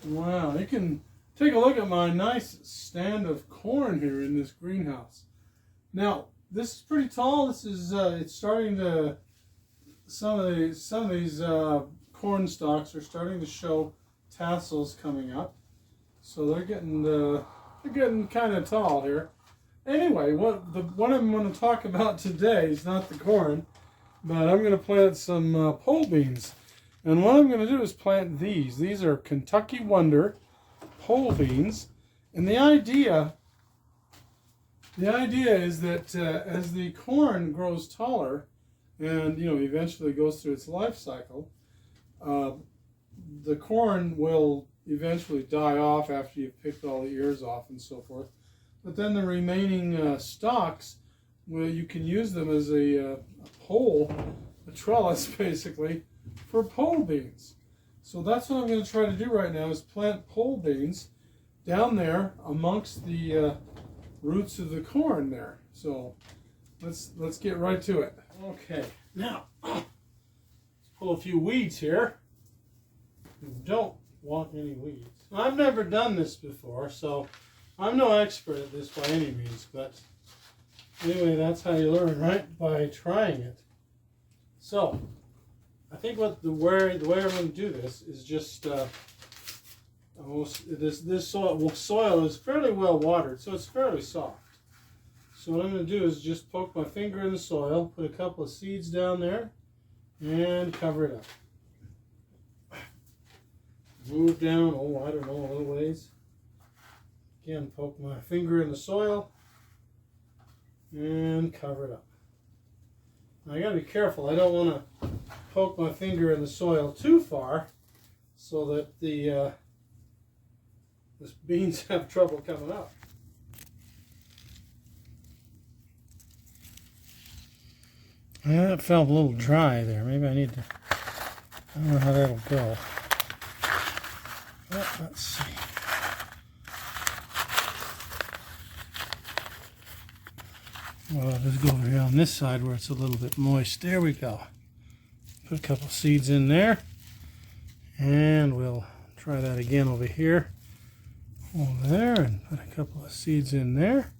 Wow, you can take a look at my nice stand of corn here in this greenhouse. Now, this is pretty tall. This is it's starting to some of these corn stalks are starting to show tassels coming up, so they're getting kind of tall here. Anyway, what I'm going to talk about today is not the corn, but I'm going to plant some pole beans. And what I'm going to do is plant these. These are Kentucky Wonder pole beans, and the idea is that as the corn grows taller, and eventually goes through its life cycle, the corn will eventually die off after you've picked all the ears off and so forth. But then the remaining stalks, well, you can use them as a pole, a trellis basically, for pole beans. So that's what I'm going to try to do right now, is plant pole beans down there amongst the roots of the corn there. So let's get right to it. Okay, now let's pull a few weeds here. You don't want any weeds. I've never done this before, so I'm no expert at this by any means, but anyway, that's how you learn, right? By trying it. So I think the way I'm going to do this is just this soil is fairly well watered, so it's fairly soft. So what I'm going to do is just poke my finger in the soil, put a couple of seeds down there, and cover it up. Move down, a little ways. Again, poke my finger in the soil, and cover it up. Now I got to be careful. I don't want to poke my finger in the soil too far, so that the beans have trouble coming up. That felt a little dry there. Maybe I need to, I don't know how that'll go. Well, let's see. Well, I'll just go over here on this side where it's a little bit moist. There we go. Put a couple seeds in there. And we'll try that again over here. Over there, and put a couple of seeds in there.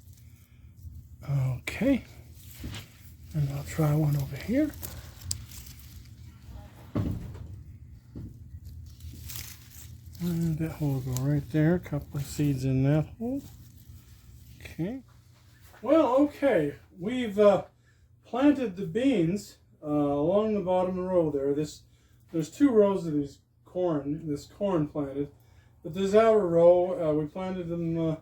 Okay. And I'll try one over here. And that hole will go right there. A couple of seeds in that hole. Okay. Well, okay. We've planted the beans along the bottom row there. There's two rows of this corn planted. But this outer row, we planted them,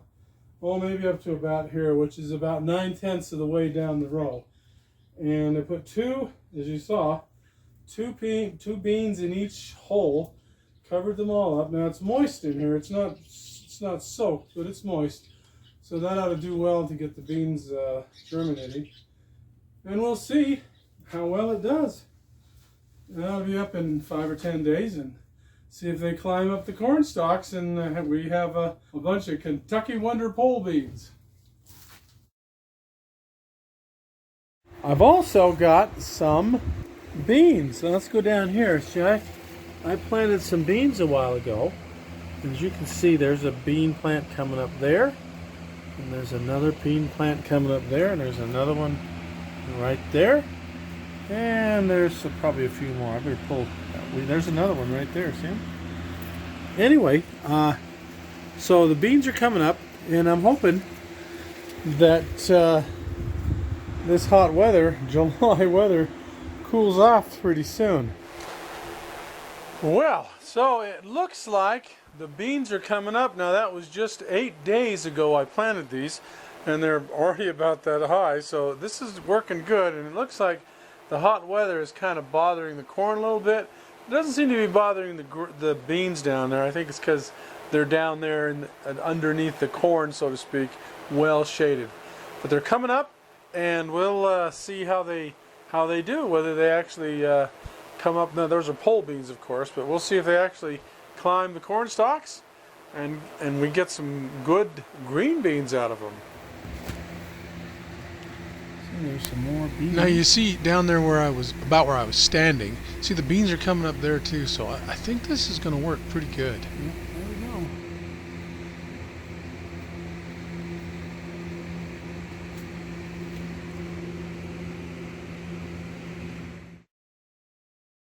maybe up to about here, which is about 9/10 of the way down the row. And I put as you saw, two beans in each hole, covered them all up. Now it's moist in here. It's not soaked, but it's moist. So that ought to do well to get the beans germinating. And we'll see how well it does. And I'll be up in 5 or 10 days and see if they climb up the corn stalks, and we have a bunch of Kentucky Wonder pole beans. I've also got some beans. So let's go down here. See, I planted some beans a while ago. As you can see, there's a bean plant coming up there. And there's another bean plant coming up there. And there's another one right there. And there's probably a few more. I better pull. There's another one right there. See them? Anyway, so the beans are coming up. And I'm hoping that this hot weather, July weather, cools off pretty soon. Well, so it looks like the beans are coming up. Now that was just 8 days ago I planted these, and they're already about that high. So this is working good, and it looks like the hot weather is kind of bothering the corn a little bit. It doesn't seem to be bothering the beans down there. I think it's because they're down there underneath the corn, so to speak, well shaded. But they're coming up, and we'll see how they do, whether they actually come up. Now those are pole beans, of course, but we'll see if they actually climb the corn stalks, and we get some good green beans out of them. See, there's some more beans. Now you see down there where I was standing. See, the beans are coming up there too, so I think this is going to work pretty good.